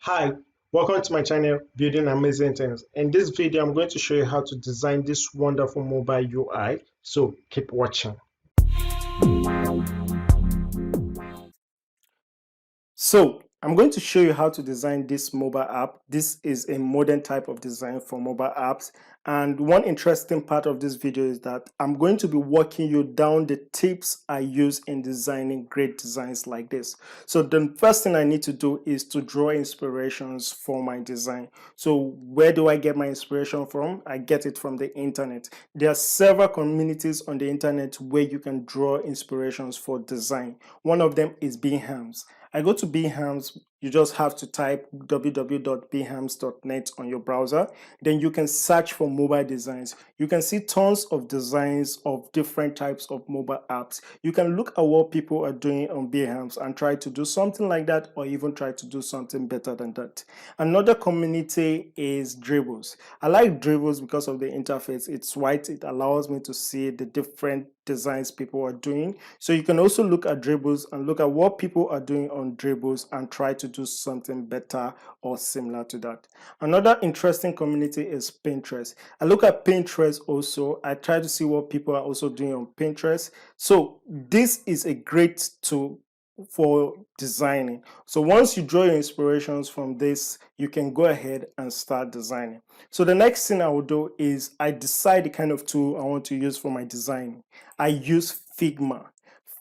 Hi, welcome to my channel Building Amazing Things. In this video, I'm going to show you how to design this wonderful mobile UI. So keep watching. So I'm going to show you how to design this mobile app. This is a modern type of design for mobile apps. And one interesting part of this video is that I'm going to be walking you down the tips I use in designing great designs like this. So the first thing I need to do is to draw inspirations for my design. So where do I get my inspiration from? I get it from the internet. There are several communities on the internet where you can draw inspirations for design. One of them is Behance. I go to Behance, you just have to type www.behance.net on your browser. Then you can search for mobile designs. You can see tons of designs of different types of mobile apps. You can look at what people are doing on Behance and try to do something like that, or even try to do something better than that. Another community is Dribbles. I like Dribbles because of the interface. It's white. It allows me to see the different designs people are doing. So you can also look at Dribbles and look at what people are doing on Dribbles and try to do something better or similar to that. Another interesting community is Pinterest. I look at Pinterest also. I try to see what people are also doing on Pinterest. So this is a great tool for designing. So once you draw your inspirations from this, you can go ahead and start designing. So the next thing I will do is I decide the kind of tool I want to use for my design. I use Figma.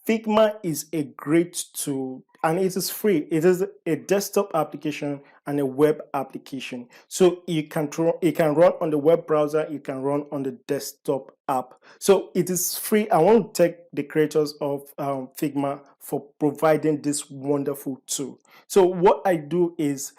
Figma is a great tool and it is free. It is a desktop application and a web application. So it can run on the web browser, it can run on the desktop app. So it is free. I want to thank the creators of Figma for providing this wonderful tool. So what I do is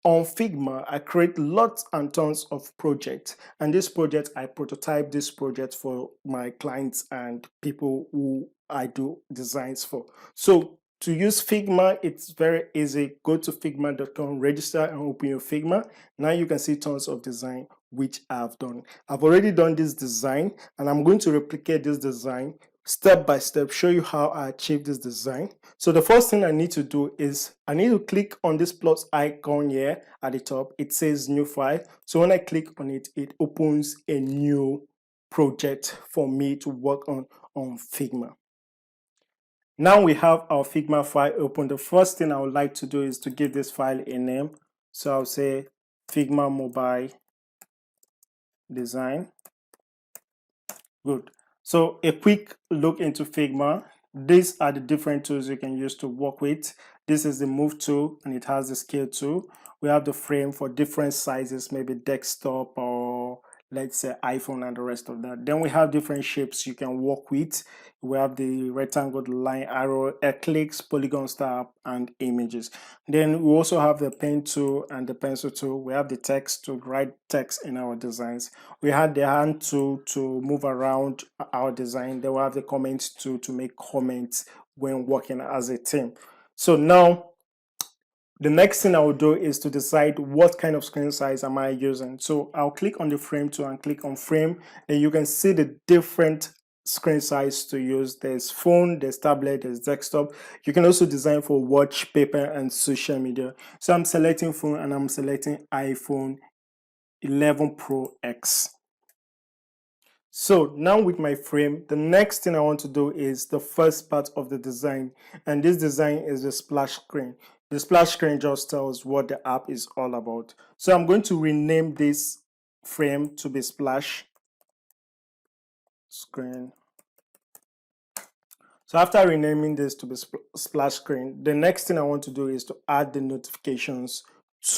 on Figma, I create lots and tons of projects. And this project, I prototype this project for my clients and people who I do designs for. So to use Figma, it's very easy. Go to figma.com, register and open your Figma. Now you can see tons of design which I've done. I've already done this design and I'm going to replicate this design step by step, show you how I achieve this design. So the first thing I need to do is I need to click on this plus icon here at the top. It says new file. So when I click on it, it opens a new project for me to work on Figma. Now we have our Figma file open. The first thing I would like to do is to give this file a name. So I'll say Figma Mobile Design. Good. So a quick look into Figma. These are the different tools you can use to work with. This is the move tool and it has the scale tool. We have the frame for different sizes, maybe desktop or let's say iPhone and the rest of that. Then we have different shapes you can work with. We have the rectangle, the line, arrow, eclipse, polygon star, and images. Then we also have the pen tool and the pencil tool. We have the text to write text in our designs. We had the hand tool to move around our design. Then we have the comments tool to make comments when working as a team. So now the next thing I will do is to decide what kind of screen size am I using. So I'll click on the frame tool and click on frame. Then you can see the different screen size to use. There's phone, there's tablet, there's desktop. You can also design for watch, paper, and social media. So I'm selecting phone and I'm selecting iPhone 11 Pro X. So now with my frame, the next thing I want to do is the first part of the design. And this design is the splash screen. The splash screen just tells what the app is all about. So I'm going to rename this frame to be splash screen. So after renaming this to be splash screen, the next thing I want to do is to add the notifications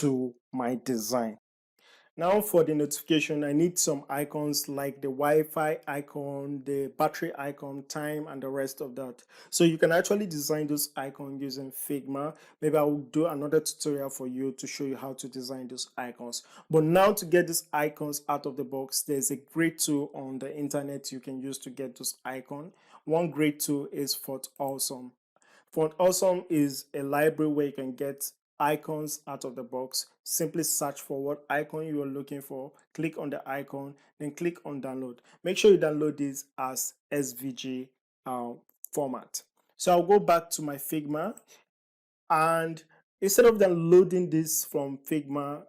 to my design. Now for the notification, I need some icons like the Wi-Fi icon, the battery icon, time, and the rest of that. So you can actually design those icons using Figma. Maybe I will do another tutorial for you to show you how to design those icons. But now to get these icons out of the box, there's a great tool on the internet you can use to get those icons. One great tool is Font Awesome. Font Awesome is a library where you can get icons out of the box. Simply search for what icon you are looking for, click on the icon, then click on download. Make sure you download this as SVG format. So I'll go back to my Figma and Instead of downloading this from Figma,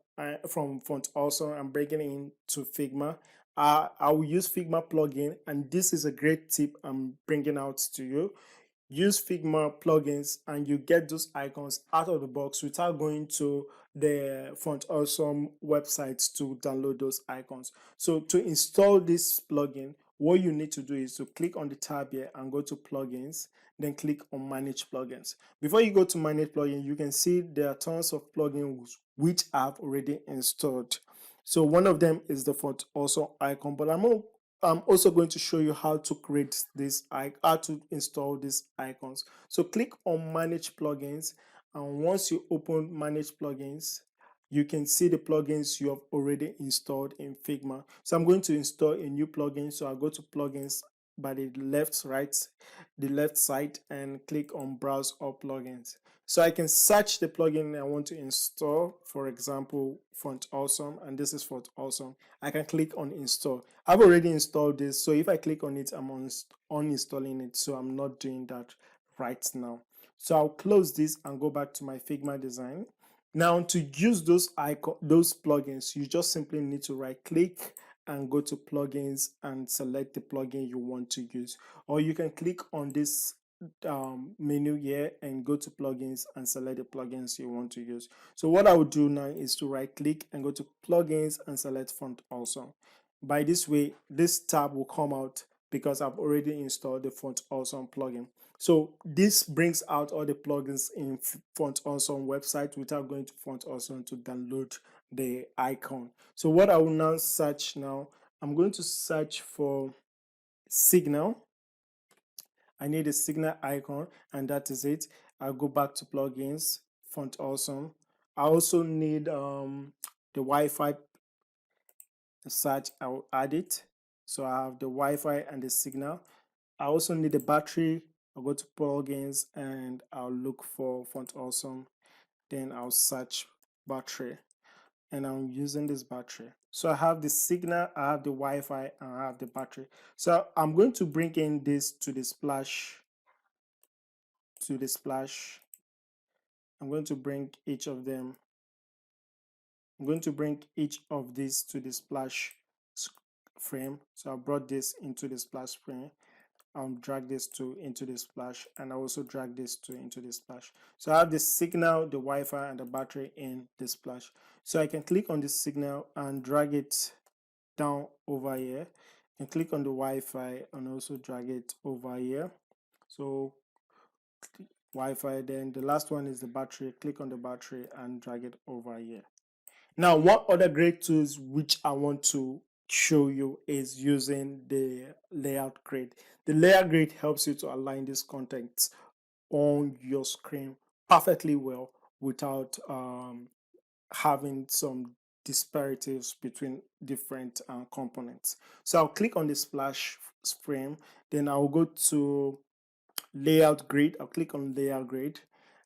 from Font Awesome and bringing it into Figma, I will use Figma plugin, and this is a great tip I'm bringing out to you. Use Figma plugins and you get those icons out of the box without going to the Font Awesome website to download those icons. So to install this plugin, what you need to do is to click on the tab here and go to plugins, then click on manage plugins. Before you go to manage plugin, you can see there are tons of plugins which I've already installed. So one of them is the Font Awesome icon, but I'm also going to show you how to create this, how to install these icons. So click on manage plugins, and once you open manage plugins, you can see the plugins you have already installed in Figma. So I'm going to install a new plugin. So I'll go to plugins by the left side, and click on browse all plugins. So I can search the plugin I want to install, for example, Font Awesome, and this is Font Awesome. I can click on install. I've already installed this, so if I click on it, I'm uninstalling it, so I'm not doing that right now. So I'll close this and go back to my Figma design. Now to use those plugins, you just simply need to right click and go to plugins and select the plugin you want to use, or you can click on this menu here and go to plugins and select the plugins you want to use. So what I would do now is to right click and go to plugins and select Font Awesome. By this way, this tab will come out because I've already installed the Font Awesome plugin. So this brings out all the plugins in Font Awesome website without going to Font Awesome to download the icon. So what I will now search now, I'm going to search for Signal. I need a signal icon, and that is it. I'll go back to plugins, Font Awesome. I also need the Wi-Fi search. I'll add it. So I have the Wi-Fi and the signal. I also need the battery. I'll go to plugins and I'll look for Font Awesome. Then I'll search battery, and I'm using this battery. So I have the signal, I have the Wi-Fi, and I have the battery. So I'm going to bring in this to the splash. I'm going to bring each of them. I'm going to bring each of these to the splash frame. So I brought this into the splash frame. I'll drag this into the splash, and I also drag this into the splash. So I have the signal, the Wi-Fi, and the battery in the splash. So I can click on the signal and drag it down over here, and click on the Wi-Fi and also drag it over here. So Wi-Fi, then the last one is the battery. Click on the battery and drag it over here. Now, one other great tools which I want to show you is using the layout grid. The layout grid helps you to align this content on your screen perfectly well without having some disparities between different components. So I'll click on the splash frame, then I'll go to layout grid. I'll click on layout grid.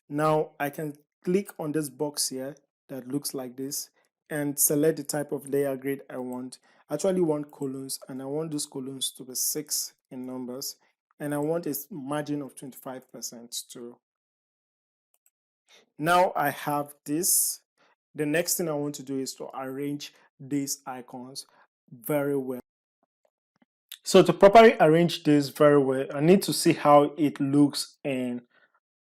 Now I can click on this box here that looks like this and select the type of layout grid I want. I actually want columns, and I want those columns to be 6 in numbers, and I want a margin of 25% too. Now I have this. The next thing I want to do is to arrange these icons very well. So to properly arrange this very well, I need to see how it looks in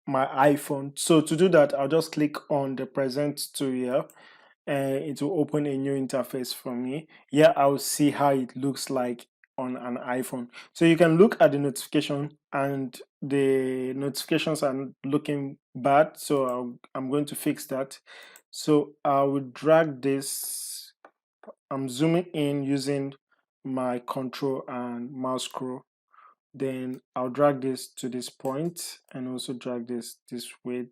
my iPhone. So to do that, I'll just click on the present tool here, and it will open a new interface for me. Here I'll see how it looks like on an iPhone. So you can look at the notification, and the notifications are looking bad. So I'm going to fix that. So I will drag this. I'm zooming in using my control and mouse scroll. Then I'll drag this to this point and also drag this way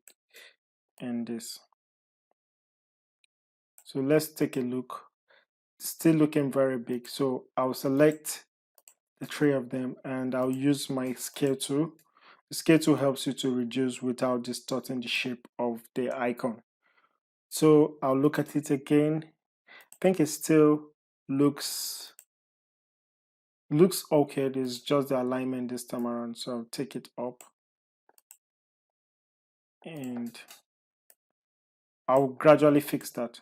and this. So let's take a look. Still looking very big. So I'll select the three of them and I'll use my scale tool. The scale tool helps you to reduce without distorting the shape of the icon. So I'll look at it again. I think it still looks okay. There's just the alignment this time around. So I'll take it up and I'll gradually fix that.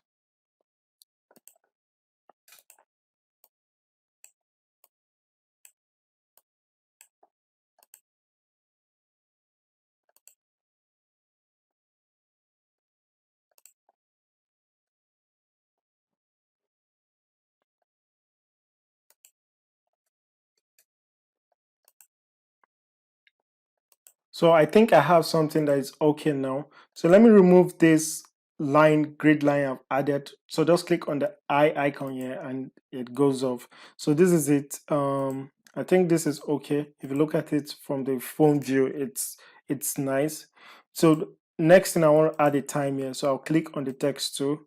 So I think I have something that is okay now. So let me remove this grid line I've added. So just click on the eye icon here and it goes off. So this is it. I think this is okay. If you look at it from the phone view, it's nice. So next thing, I want to add a time here. So I'll click on the text tool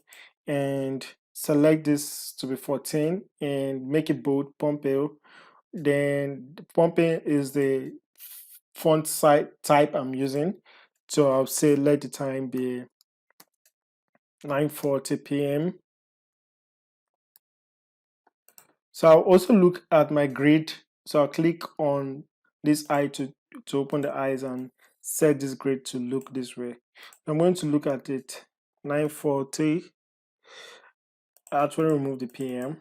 and select this to be 14 and make it bold, Pompeo. Then pumping is the font size type I'm using. So I'll say let the time be 9:40 p.m. So I'll also look at my grid. So I'll click on this eye to open the eyes and set this grid to look this way. I'm going to look at it 9:40. I actually remove the PM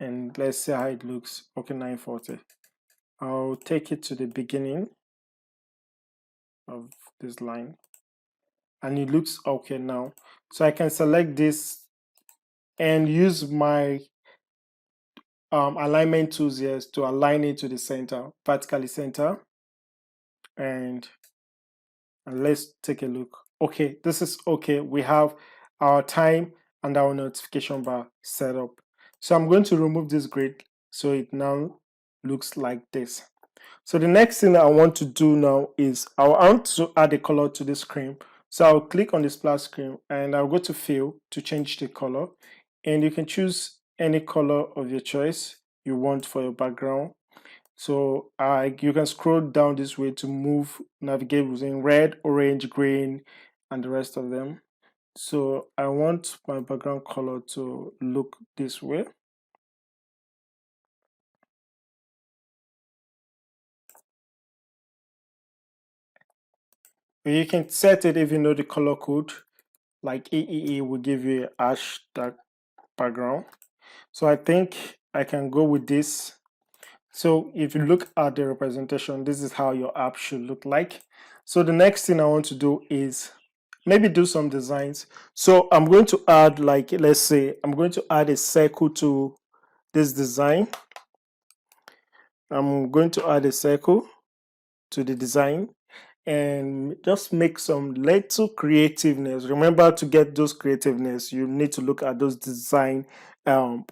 and let's see how it looks. Okay, 9:40. I'll take it to the beginning of this line and it looks okay now. So I can select this and use my alignment tools here to align it to the center, vertically center. And let's take a look. Okay, this is okay. We have our time and our notification bar set up. So I'm going to remove this grid so it now looks like this. So the next thing that I want to do now is I want to add a color to the screen. So I'll click on the splash screen and I'll go to fill to change the color. And you can choose any color of your choice you want for your background. So you can scroll down this way to navigate within red, orange, green, and the rest of them. So I want my background color to look this way. You can set it if you know the color code, like EEE will give you a hash dark background. So I think I can go with this. So if you look at the representation, this is how your app should look like. So the next thing I want to do is maybe do some designs. So I'm going to add, like, let's say I'm going to add a circle to this design. I'm going to add a circle to the design and just make some little creativeness. Remember, to get those creativeness, you need to look at those design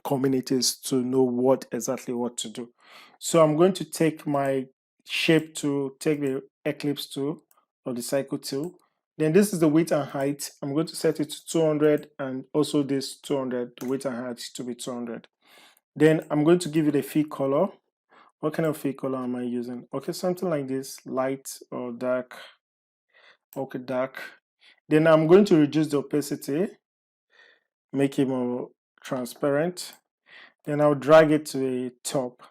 communities to know what to do. So I'm going to take my shape to take the eclipse tool or the cycle tool. Then this is the width and height. I'm going to set it to 200 and also this 200, the width and height to be 200. Then I'm going to give it a fill color. What kind of fill color am I using? Okay, something like this, light or dark. Okay, dark. Then I'm going to reduce the opacity, make it more transparent. Then I'll drag it to the top.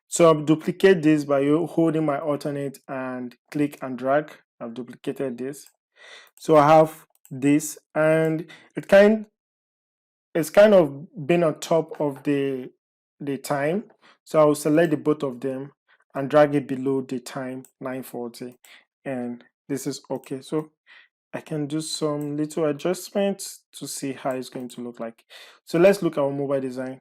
So I'll duplicate this by holding my alternate and click and drag. I've duplicated this. So I have this, and it's kind of been on top of the time. So I'll select the both of them and drag it below the time 9:40, and this is okay. So I can do some little adjustments to see how it's going to look like. So let's look at our mobile design.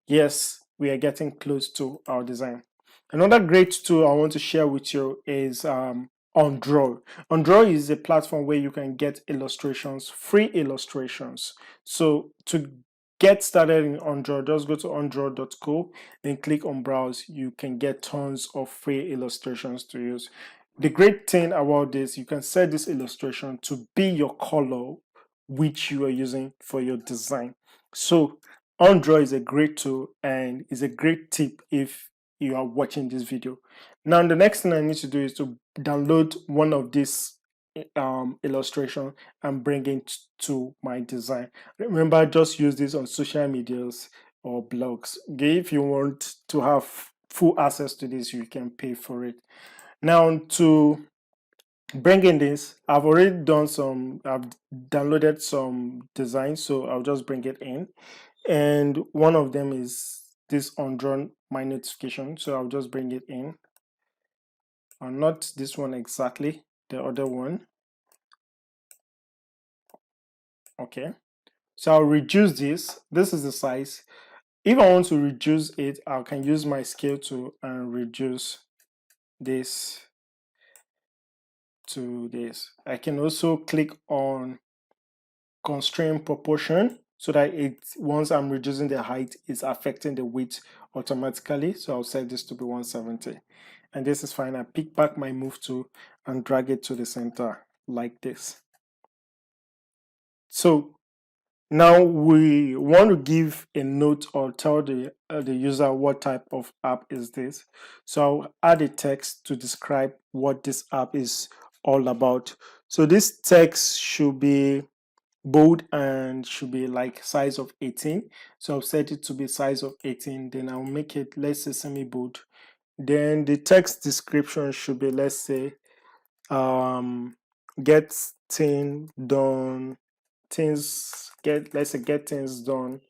Yes, we are getting close to our design. Another great tool I want to share with you is Undraw. Undraw is a platform where you can get illustrations, free illustrations. So to get started in Undraw, just go to undraw.co and click on browse. You can get tons of free illustrations to use. The great thing about this, you can set this illustration to be your color which you are using for your design. So Undraw is a great tool and is a great tip if you are watching this video. Now, the next thing I need to do is to download one of these illustration and bring it to my design. Remember, just use this on social medias or blogs. Okay, if you want to have full access to this, you can pay for it. Now, to bringing this, I've already done I've downloaded some designs, so I'll just bring it in. And one of them is this undrawn my notification, so I'll just bring it in. And not this one exactly, the other one. Okay, so I'll reduce this. This is the size. If I want to reduce it, I can use my scale tool and reduce this to this. I can also click on constraint proportion so that it, once I'm reducing the height, it's affecting the width automatically. So I'll set this to be 170. And this is fine. I pick back my move tool and drag it to the center like this. So now we want to give a note or tell the user what type of app is this. So I'll add a text to describe what this app is all about. So this text should be bold and should be like size of 18. So I'll set it to be size of 18. Then I'll make it, let's say, semi bold. Then the text description should be, let's say, get thing done, things get, let's say, get things done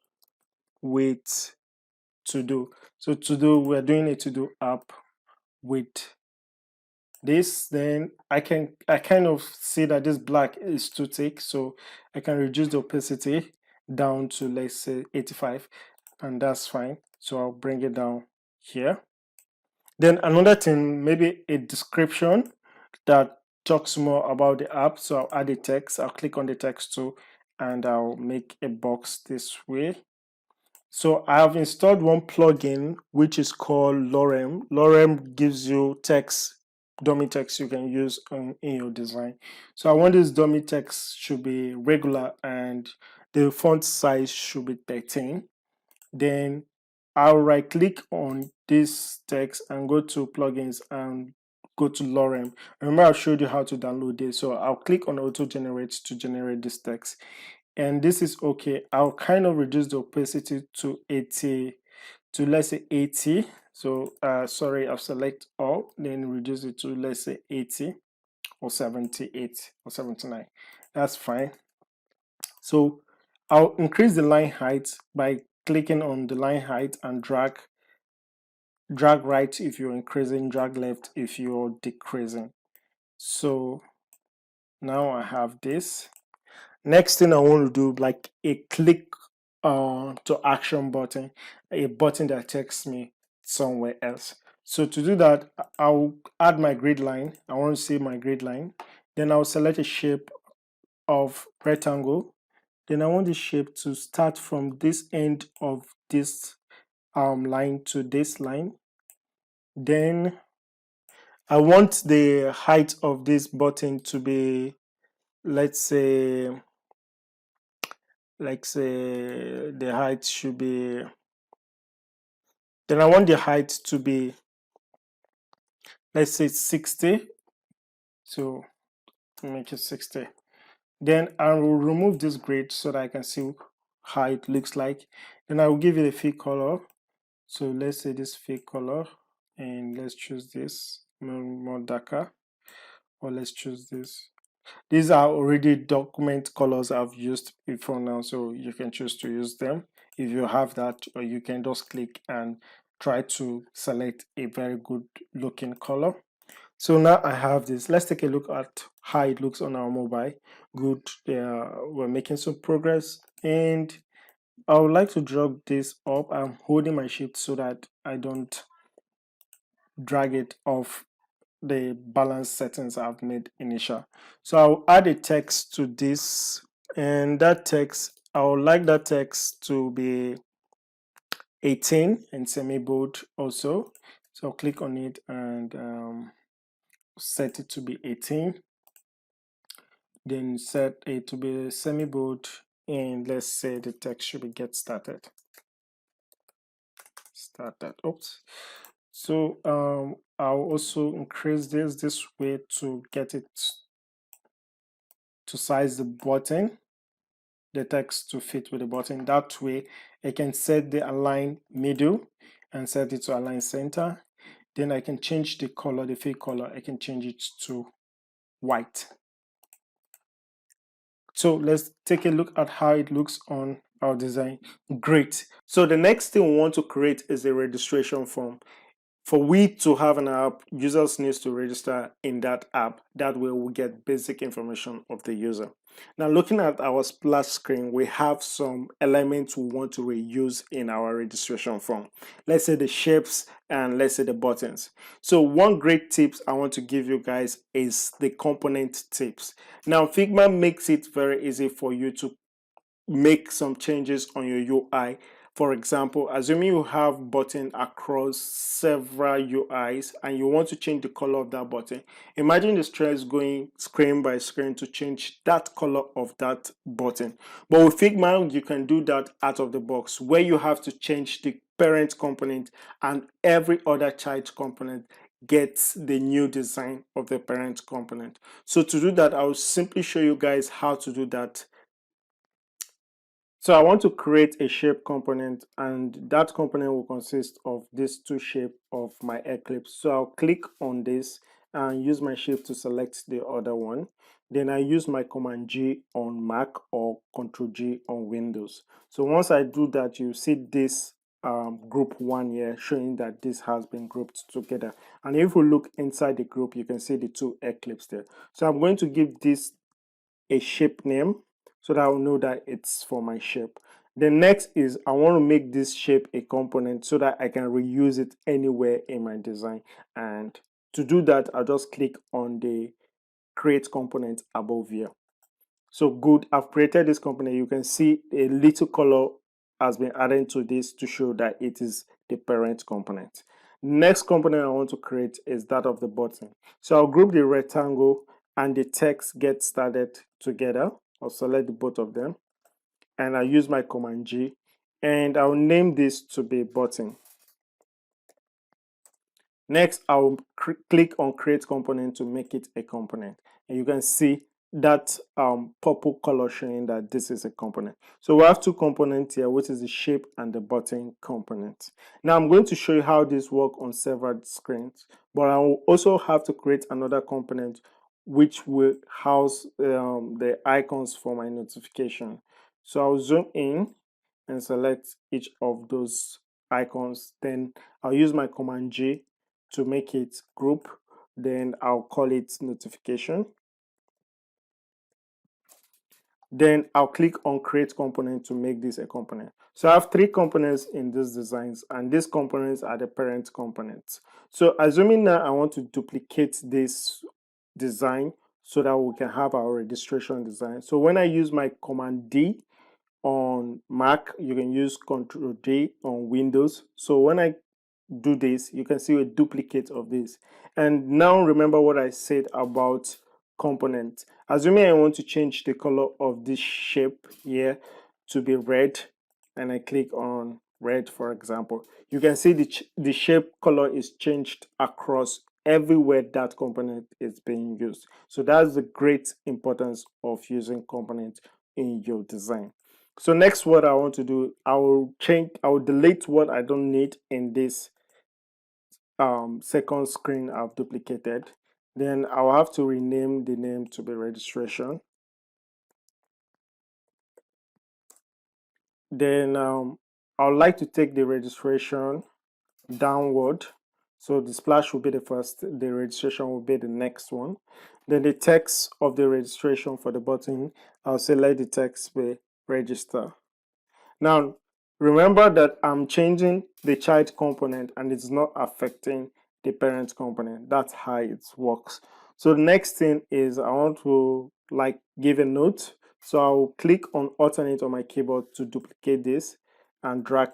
with to do. So to do, we're doing a to do app with this. Then I kind of see that this black is too thick, so I can reduce the opacity down to, let's say, 85, and that's fine. So I'll bring it down here. Then another thing, maybe a description that talks more about the app. So I'll add a text. I'll click on the text too, and I'll make a box this way. So I have installed one plugin which is called Lorem. Lorem gives you text, dummy text you can use in your design. So I want this dummy text should be regular and the font size should be 13. Then I'll right click on this text and go to plugins and go to Lorem. Remember I showed you how to download this. So I'll click on auto generate to generate this text. And this is okay. I'll kind of reduce the opacity to 80, to let's say 80. So sorry, I'll select all, then reduce it to, let's say, 80 or 78 or 79. That's fine. So I'll increase the line height by clicking on the line height and drag right if you're increasing, drag left if you're decreasing. So now I have this. Next thing I want to do, like a click to action button, a button that takes me somewhere else. So to do that, I'll add my grid line. I want to see my grid line. Then I'll select a shape of rectangle. Then I want the shape to start from this end of this line to this line. Then I want the height of this button to be, let's say, the height should be, then I want the height to be, let's say, 60. So make it 60. Then I will remove this grid so that I can see how it looks like. Then I will give it a fill color. So let's say this fill color, and let's choose this more darker, or let's choose this. These are already document colors I've used before now, so you can choose to use them if you have that, or you can just click and try to select a very good looking color. So now I have this. Let's take a look at how it looks on our mobile. Good, we're making some progress, and I would like to drag this up. I'm holding my shift so that I don't drag it off the balance settings I've made initial. So I'll add a text to this, and that text, I would like that text to be 18 and semi-bold also. So I'll click on it and set it to be 18. Then set it to be semi-bold, and let's say the text should be get started. Oops. So I'll also increase this way to get it to size the button, the text to fit with the button. That way I can set the align middle and set it to align center. Then I can change the color, the fill color. I can change it to white. So let's take a look at how it looks on our design. Great. So the next thing we want to create is a registration form. For we to have an app, users needs to register in that app. That way we get basic information of the user. Now looking at our splash screen, we have some elements we want to reuse in our registration form. Let's say the shapes and let's say the buttons. So one great tips I want to give you guys is the component tips. Now Figma makes it very easy for you to make some changes on your UI. For example, assuming you have button across several UIs and you want to change the color of that button, imagine the stress going screen by screen to change that color of that button. But with Figma, you can do that out of the box, where you have to change the parent component and every other child component gets the new design of the parent component. So to do that, I'll simply show you guys how to do that. So I want to create a shape component, and that component will consist of these two shapes of my eclipse. So I'll click on this and use my shape to select the other one. Then I use my Command G on Mac or Control G on Windows. So once I do that, you see this group one here showing that this has been grouped together. And if we look inside the group, you can see the two eclipse there. So I'm going to give this a shape name so that I'll know that it's for my shape. The next is I want to make this shape a component so that I can reuse it anywhere in my design. And to do that, I'll just click on the create component above here. So good, I've created this component. You can see a little color has been added to this to show that it is the parent component. Next component I want to create is that of the button. So I'll group the rectangle and the text get started together. I'll select both of them and I'll use my Command G and I'll name this to be button. Next, I'll click on create component to make it a component. And you can see that purple color showing that this is a component. So we have two components here, which is the shape and the button component. Now I'm going to show you how this works on several screens, but I will also have to create another component which will house the icons for my notification. So I'll zoom in and select each of those icons. Then I'll use my Command G to make it group. Then I'll call it notification. Then I'll click on create component to make this a component. So I have three components in these designs, and these components are the parent components. So assuming now I want to duplicate this design so that we can have our registration design. So when I use my Command D on Mac, you can use Control D on Windows. So when I do this, you can see a duplicate of this. And now remember what I said about component. Assuming I want to change the color of this shape here to be red, and I click on red, for example, you can see the shape color is changed across everywhere that component is being used. So that's the great importance of using components in your design. So next, what I want to do, I will delete what I don't need in this second screen I've duplicated. Then I'll have to rename the name to be registration. Then I would like to take the registration downward. So the splash will be the first, the registration will be the next one. Then the text of the registration for the button, I'll say let the text be register. Now, remember that I'm changing the child component and it's not affecting the parent component. That's how it works. So the next thing is I want to give a note. So I'll click on alternate on my keyboard to duplicate this and drag.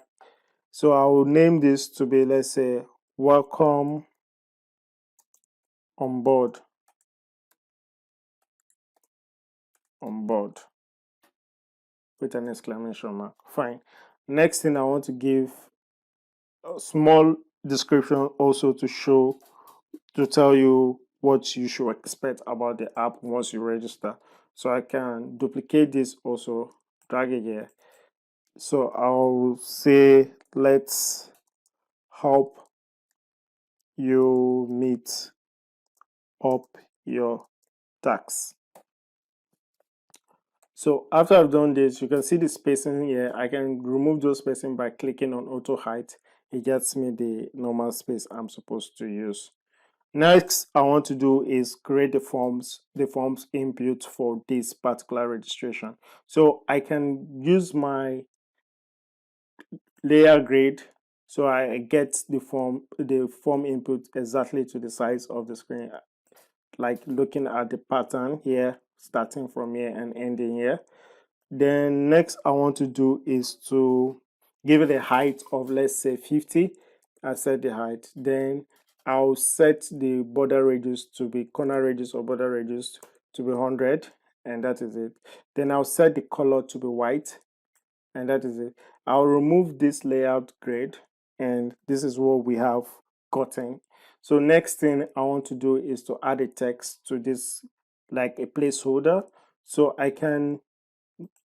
So I will name this to be, let's say, welcome on board. On board with an exclamation mark. Fine. Next thing I want to give a small description also to tell you what you should expect about the app once you register. So I can duplicate this also, drag it here. So I'll say let's help you meet up your tax. So after I've done this, you can see the spacing here. I can remove those spacing by clicking on auto height. It gets me the normal space I'm supposed to use. Next, I want to do is create the forms input for this particular registration. So I can use my layer grid, so I get the form input exactly to the size of the screen, like looking at the pattern here, starting from here and ending here. Then next I want to do is to give it a height of, let's say, 50. I set the height. Then I'll set the border radius to be corner radius or border radius to be 100, and that is it. Then I'll set the color to be white, and that is it. I'll remove this layout grid, and this is what we have gotten. So next thing I want to do is to add a text to this, like a placeholder. So I can,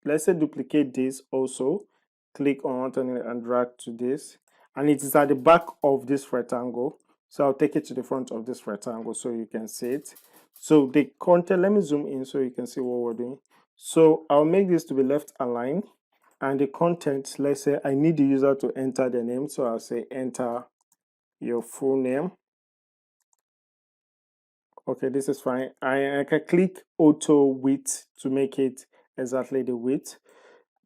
let's say, duplicate this also, click on alternate and drag to this, and it is at the back of this rectangle. So I'll take it to the front of this rectangle so you can see it. So the content, let me zoom in so you can see what we're doing. So I'll make this to be left aligned, and the content, let's say I need the user to enter the name, so I'll say enter your full name. Okay, this is fine. I can click auto width to make it exactly the width.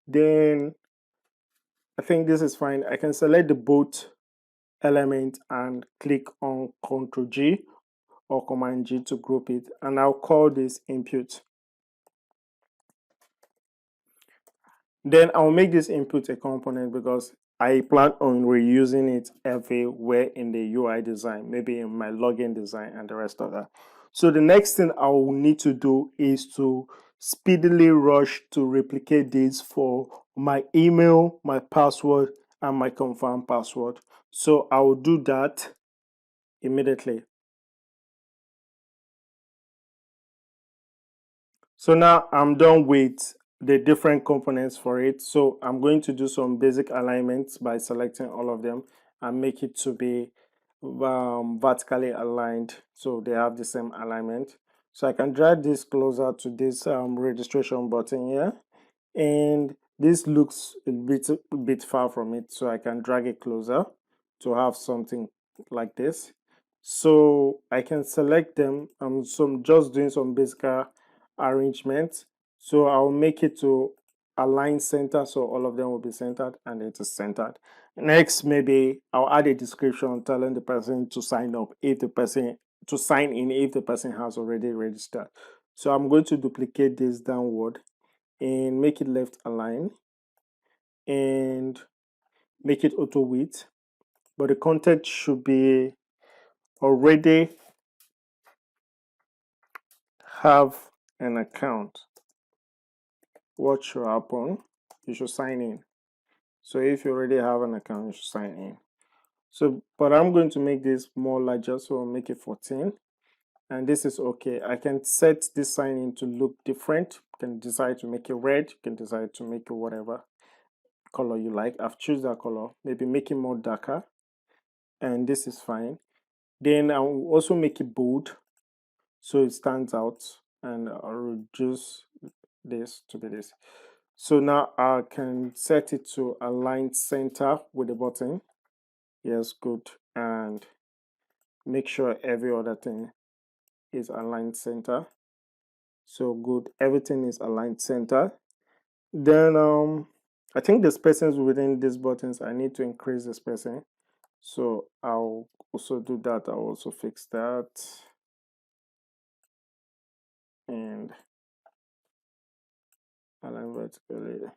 Then I think this is fine. I can select the both element and click on Ctrl G or Command G to group it, and I'll call this input. Then I'll make this input a component because I plan on reusing it everywhere in the UI design, maybe in my login design and the rest of that. So the next thing I will need to do is to speedily rush to replicate this for my email, my password, and my confirm password. So I will do that immediately. So now I'm done with the different components for it. So I'm going to do some basic alignments by selecting all of them and make it to be vertically aligned so they have the same alignment. So I can drag this closer to this registration button here, and this looks a bit far from it, so I can drag it closer to have something like this. So I can select them. So I'm just doing some basic arrangement. So I'll make it to align center, so all of them will be centered, and it is centered. Next, maybe I'll add a description telling the person to sign up if the person to sign in if the person has already registered. So I'm going to duplicate this downward and make it left align and make it auto width, but the content should be already have an account. What should happen? You should sign in. So if you already have an account, you should sign in. So, but I'm going to make this more larger, so I'll make it 14, and this is okay. I can set this sign in to look different. You can decide to make it red, you can decide to make it whatever color you like. I've chosen that color, maybe make it more darker, and this is fine. Then I'll also make it bold so it stands out, and I'll reduce this to be this. So now I can set it to align center with the button. Yes, good. And make sure every other thing is aligned center. So good, everything is aligned center. Then I think the spacings within these buttons, I need to increase the spacing. So I'll also do that. I'll also fix that. And align vertically.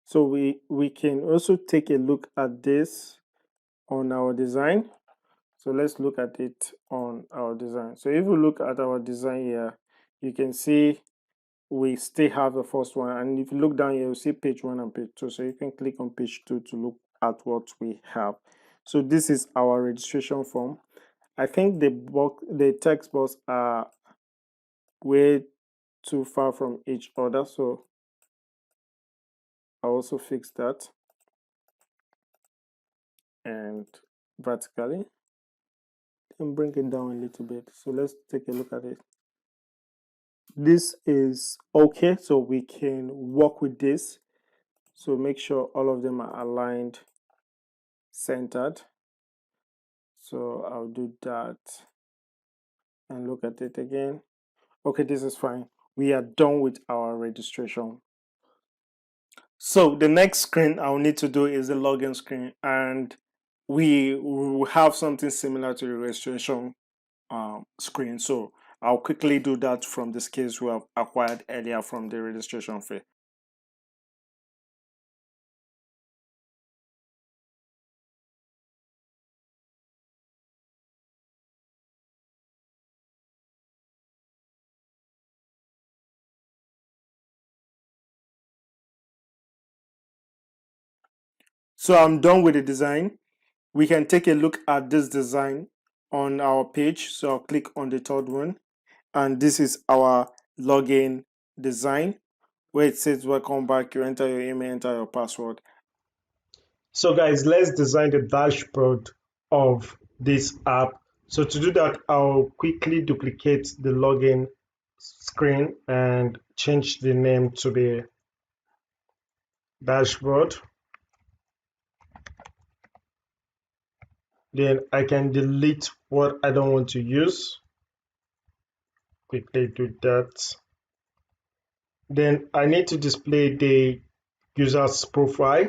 So we can also take a look at this on our design. So let's look at it on our design. So if you look at our design here, you can see we still have the first one, and if you look down here, you'll see page 1 and page 2. So you can click on page 2 to look at what we have. So this is our registration form. I think the text box are way too far from each other, so I'll also fix that. And vertically, and bring it down a little bit. So let's take a look at it. This is okay, so we can work with this. So make sure all of them are aligned, centered. So I'll do that and look at it again. Okay, this is fine. We are done with our registration. So the next screen I'll need to do is the login screen, and we will have something similar to the registration screen. So I'll quickly do that from the skills we have acquired earlier from the registration fee. So I'm done with the design. We can take a look at this design on our page. So I'll click on the third one, and this is our login design where it says welcome back. You enter your email, enter your password. So guys, let's design the dashboard of this app. So to do that, I'll quickly duplicate the login screen and change the name to the dashboard. Then I can delete what I don't want to use. Quickly do that. Then I need to display the user's profile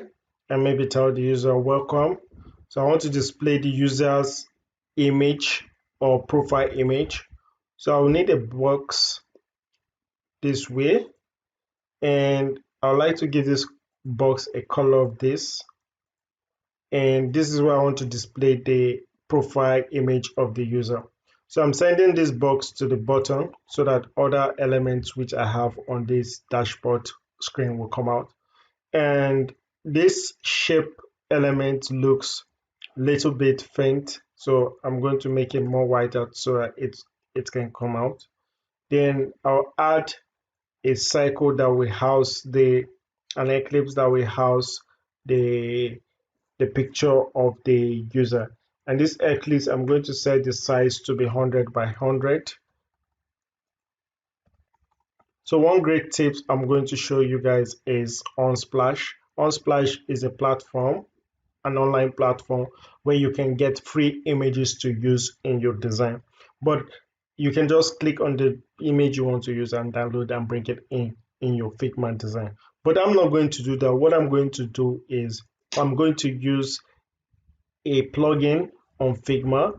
and maybe tell the user welcome. So I want to display the user's image or profile image. So I'll need a box this way, and I would like to give this box a color of this, and this is where I want to display the profile image of the user. So I'm sending this box to the bottom so that other elements which I have on this dashboard screen will come out. And this shape element looks a little bit faint, so I'm going to make it more whiter so that it can come out. Then I'll add a cycle that will house an eclipse that will house the the picture of the user. And this eclipse, I'm going to set the size to be 100 by 100. So one great tip I'm going to show you guys is Unsplash. Unsplash is a platform, an online platform where you can get free images to use in your design. But you can just click on the image you want to use and download and bring it in your Figma design. But I'm not going to do that. What I'm going to do is I'm going to use a plugin on Figma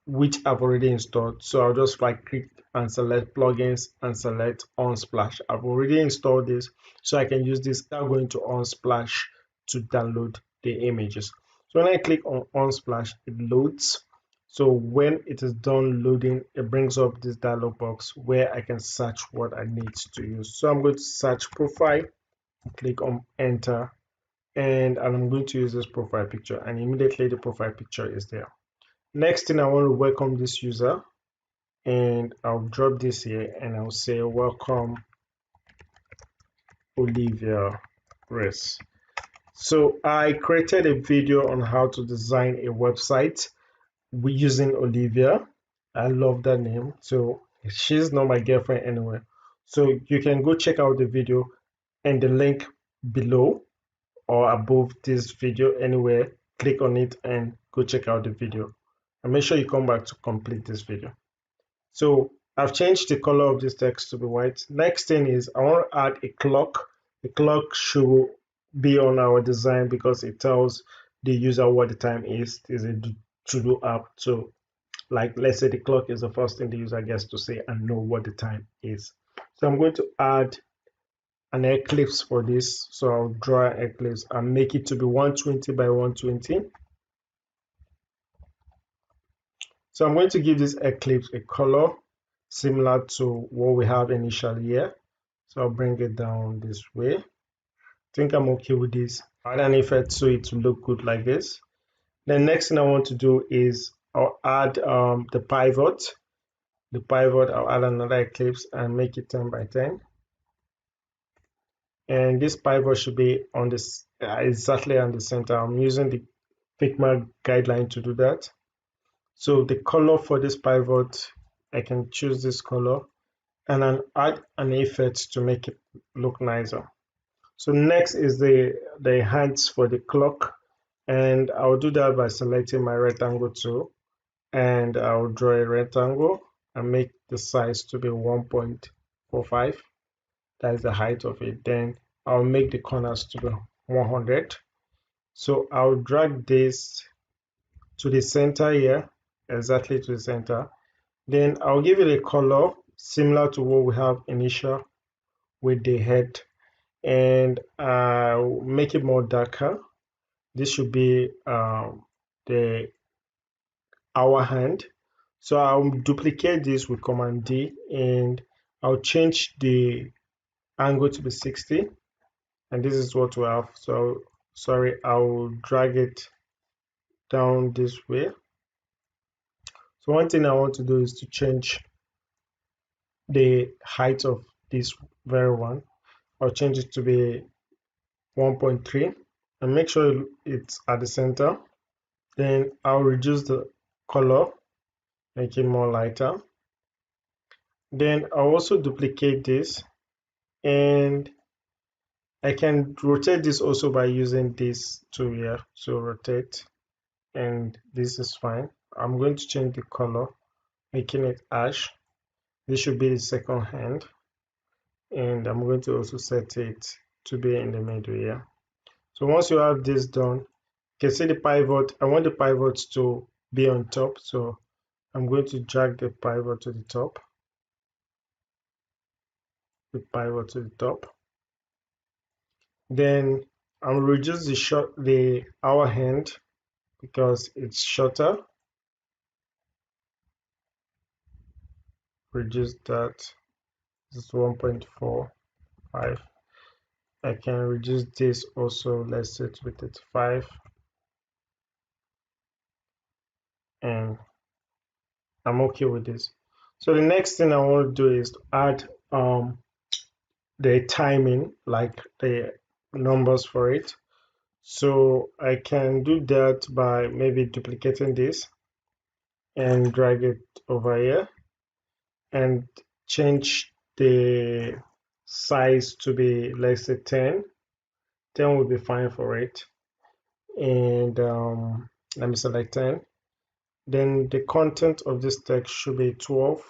which I've already installed. So I'll just right click and select plugins and select Unsplash. I've already installed this, so I can use this without going to Unsplash to download the images. So when I click on Unsplash, it loads. So when it is done loading, it brings up this dialog box where I can search what I need to use. So I'm going to search profile, click on enter, and I'm going to use this profile picture, and immediately the profile picture is there. Next thing, I want to welcome this user, and I'll drop this here and I'll say welcome Olivia Grace. So I created a video on how to design a website using Olivia. I love that name. So she's not my girlfriend anyway. So you can go check out the video and the link below or above this video anywhere. Click on it and go check out the video. And make sure you come back to complete this video. So I've changed the color of this text to be white. Next thing is I want to add a clock. The clock should be on our design because it tells the user what the time is. It's a to-do app. So like let's say the clock is the first thing the user gets to say and know what the time is. So I'm going to add an eclipse for this. So I'll draw an eclipse and make it to be 120 by 120. So I'm going to give this eclipse a color similar to what we have initially here. So I'll bring it down this way. I think I'm okay with this. Add an effect so it will look good like this. The next thing I want to do is I'll add the pivot. The pivot, I'll add another eclipse and make it 10 by 10. And this pivot should be on this exactly on the center. I'm using the Figma guideline to do that. So the color for this pivot, I can choose this color and then add an effect to make it look nicer. So next is the hands for the clock, and I'll do that by selecting my rectangle tool, and I'll draw a rectangle and make the size to be 1.45. That is the height of it. Then I'll make the corners to be 100. So I'll drag this to the center here, exactly to the center. Then I'll give it a color similar to what we have initial with the head, and I'll make it more darker. This should be the hour hand. So I'll duplicate this with Command D, and I'll change the angle to be 60, and this is what we have. So sorry, I'll drag it down this way. So one thing I want to do is to change the height of this very one. I'll change it to be 1.3 and make sure it's at the center. Then I'll reduce the color, make it more lighter. Then I'll also duplicate this, and I can rotate this also by using this tool here. So rotate, and this is fine. I'm going to change the color, making it ash. This should be the second hand, and I'm going to also set it to be in the middle here. So once you have this done, you can see the pivot. I want the pivot to be on top, so I'm going to drag the pivot to the top, the pivot to the top. Then I'm reduce the hour hand because it's shorter. Reduce that. This is 1.45. I can reduce this also. Let's set with it 5, and I'm okay with this. So the next thing I want to do is to add the timing, like the numbers for it. So I can do that by maybe duplicating this and drag it over here and change the size to be, let's say, 10. 10 will be fine for it. And let me select 10. Then the content of this text should be 12.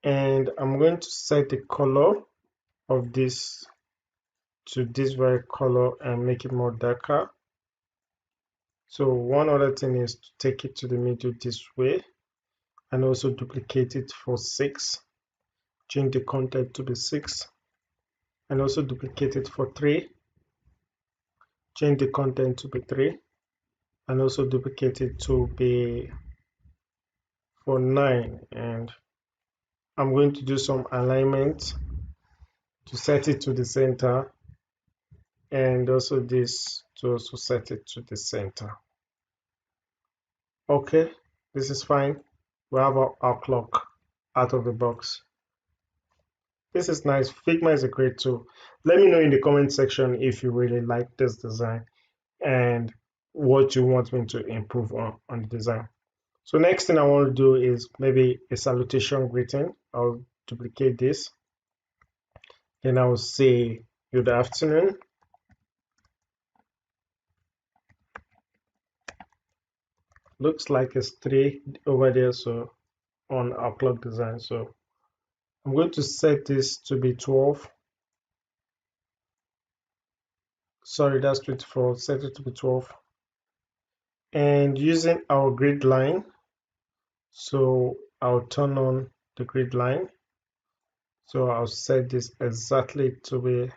And I'm going to set the color of this to this very color and make it more darker. So one other thing is to take it to the middle this way and also duplicate it for 6. Change the content to be 6 and also duplicate it for 3. Change the content to be 3 and also duplicate it to be for 9. And I'm going to do some alignment to set it to the center, and also this to also set it to the center. Okay, this is fine. We have our clock out of the box. This is nice. Figma is a great tool. Let me know in the comment section if you really like this design and what you want me to improve on the design. So next thing I want to do is maybe a salutation greeting. I'll duplicate this. Then I'll say good afternoon. Looks like it's 3 over there, so on our clock design. So I'm going to set this to be 12. Sorry, that's 24. Set it to be 12. And using our grid line, so I'll turn on the grid line. So I'll set this exactly to be,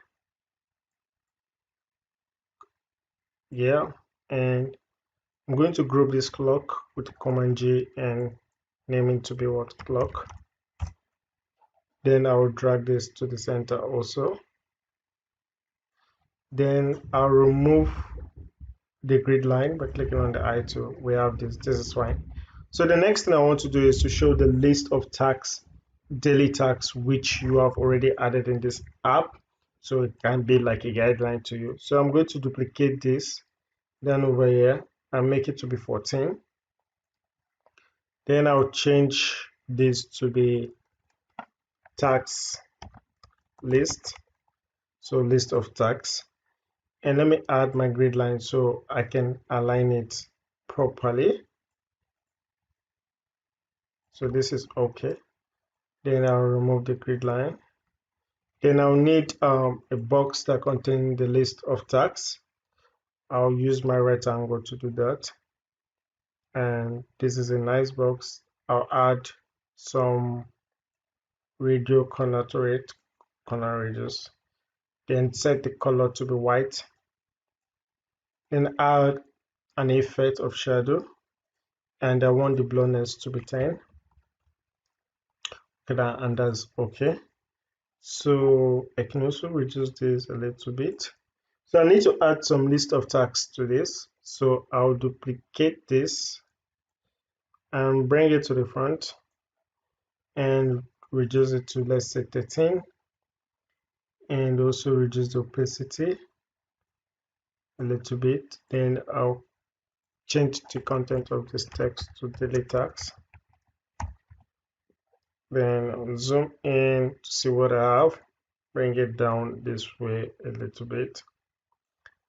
yeah, and I'm going to group this clock with Command G and name it to be what clock. Then I will drag this to the center also. Then I'll remove the grid line by clicking on the eye tool. We have this. This is fine. So the next thing I want to do is to show the list of tasks, daily tasks, which you have already added in this app. So it can be like a guideline to you. So I'm going to duplicate this, then over here, and make it to be 14. Then I'll change this to be tax list, so list of tax. And let me add my grid line so I can align it properly. So this is okay. Then I'll remove the grid line. Then I'll need a box that contains the list of tags. I'll use my rectangle to do that. And this is a nice box. I'll add some radio corner to it, corner radius. Then set the color to be white. Then add an effect of shadow. And I want the blurriness to be 10. Okay, and that's okay. So I can also reduce this a little bit. So I need to add some list of tags to this. So I'll duplicate this and bring it to the front and reduce it to, let's say, 13, and also reduce the opacity a little bit. Then I'll change the content of this text to daily tags. Then I'll zoom in to see what I have, bring it down this way a little bit.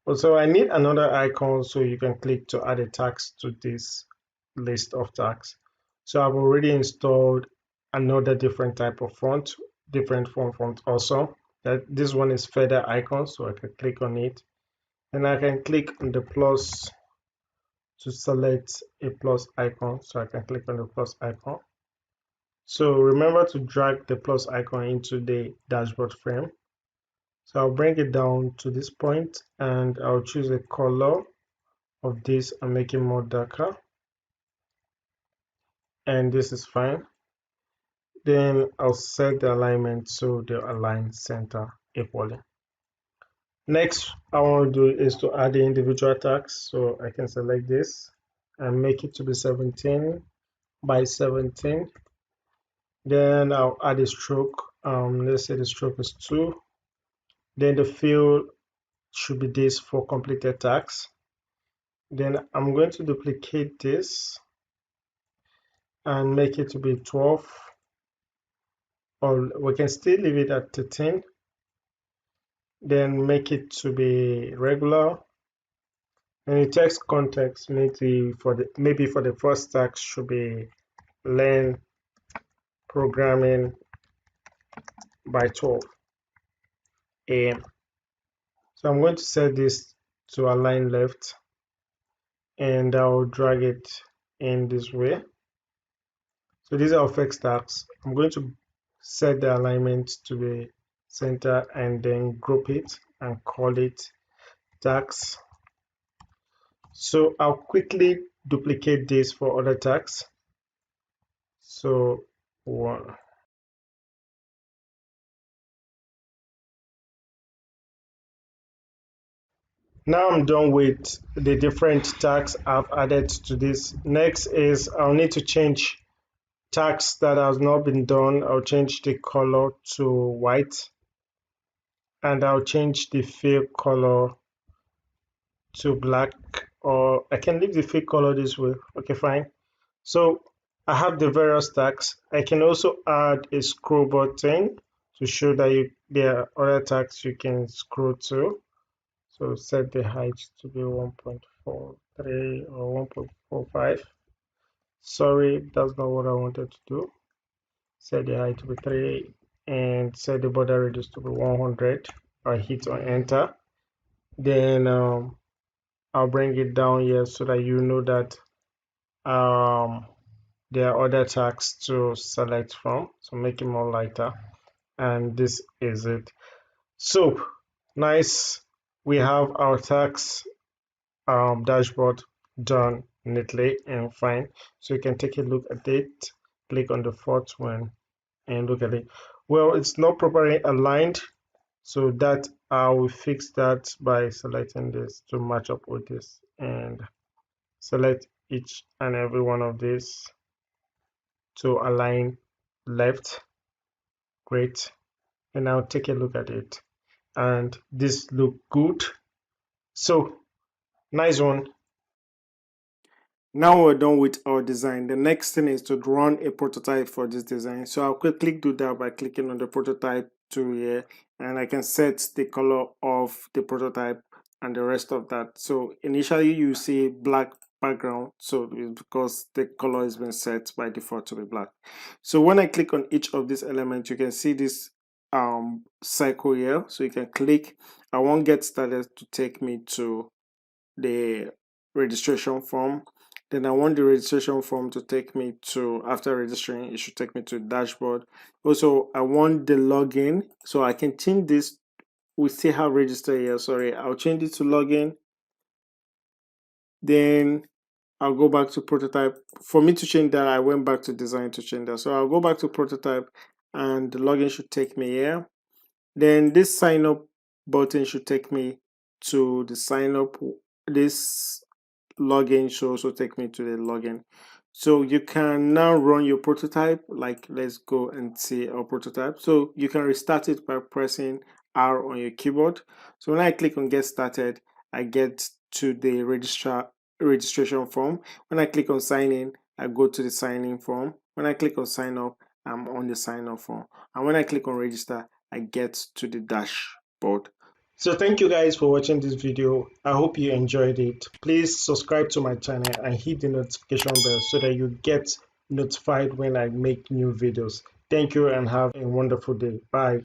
Also, I need another icon so you can click to add a tags to this list of tags. So I've already installed another different type of font, different font also. That this one is feather icon, so I can click on it, and I can click on the plus to select a plus icon. So I can click on the plus icon. So remember to drag the plus icon into the dashboard frame. So I'll bring it down to this point and I'll choose a color of this and make it more darker, and this is fine. Then I'll set the alignment so they align center equally. Next I want to do is to add the individual tags, so I can select this and make it to be 17 by 17. Then I'll add a stroke. Let's say the stroke is 2. Then the field should be this for completed tags. Then I'm going to duplicate this and make it to be 12, or we can still leave it at 13. Then make it to be regular, and the text context maybe for the first tag should be learn programming by 12 a.m. So I'm going to set this to align left, and I'll drag it in this way. So these are fixed tags. I'm going to set the alignment to be center and then group it and call it tags. So I'll quickly duplicate this for other tags. So one. Now I'm done with the different tags I've added to this. Next is I'll need to change tags that has not been done. I'll change the color to white, and I'll change the fill color to black, or I can leave the fill color this way. Okay, fine. So I have the various tags. I can also add a scroll button to show that there are other tags you can scroll to. So set the height to be 1.43 or 1.45. Sorry, that's not what I wanted to do. Set the height to be 3 and set the border radius to be 100. I hit on enter. Then I'll bring it down here so that you know that there are other tags to select from. So make it more lighter. And this is it. So nice. We have our tags dashboard done neatly and fine. So you can take a look at it, click on the fourth one and look at it. Well, it's not properly aligned, so that I will fix that by selecting this to match up with this, and select each and every one of these to align left. Great. And now take a look at it, and this look good. So nice one. Now we're done with our design. The next thing is to run a prototype for this design. So I'll quickly do that by clicking on the prototype tool here, and I can set the color of the prototype and the rest of that. So initially you see black background, so it's because the color has been set by default to be black. So when I click on each of these elements, you can see this circle here. So you can click, I want get started to take me to the registration form. Then I want the registration form to take me to, after registering, it should take me to the dashboard. Also, I want the login, so I can change this. We still have register here. Sorry, I'll change it to login. Then I'll go back to prototype. For me to change that, I went back to design to change that. So I'll go back to prototype, and the login should take me here. Then this sign up button should take me to the sign up. This login should also take me to the login. So you can now run your prototype. Like, let's go and see our prototype. So you can restart it by pressing R on your keyboard. So when I click on get started, I get to the registration form. When I click on sign in, I go to the sign in form. When I click on sign up, I'm on the sign up form. And when I click on register, I get to the dashboard. So thank you guys for watching this video. I hope you enjoyed it. Please subscribe to my channel and hit the notification bell so that you get notified when I make new videos. Thank you and have a wonderful day. Bye.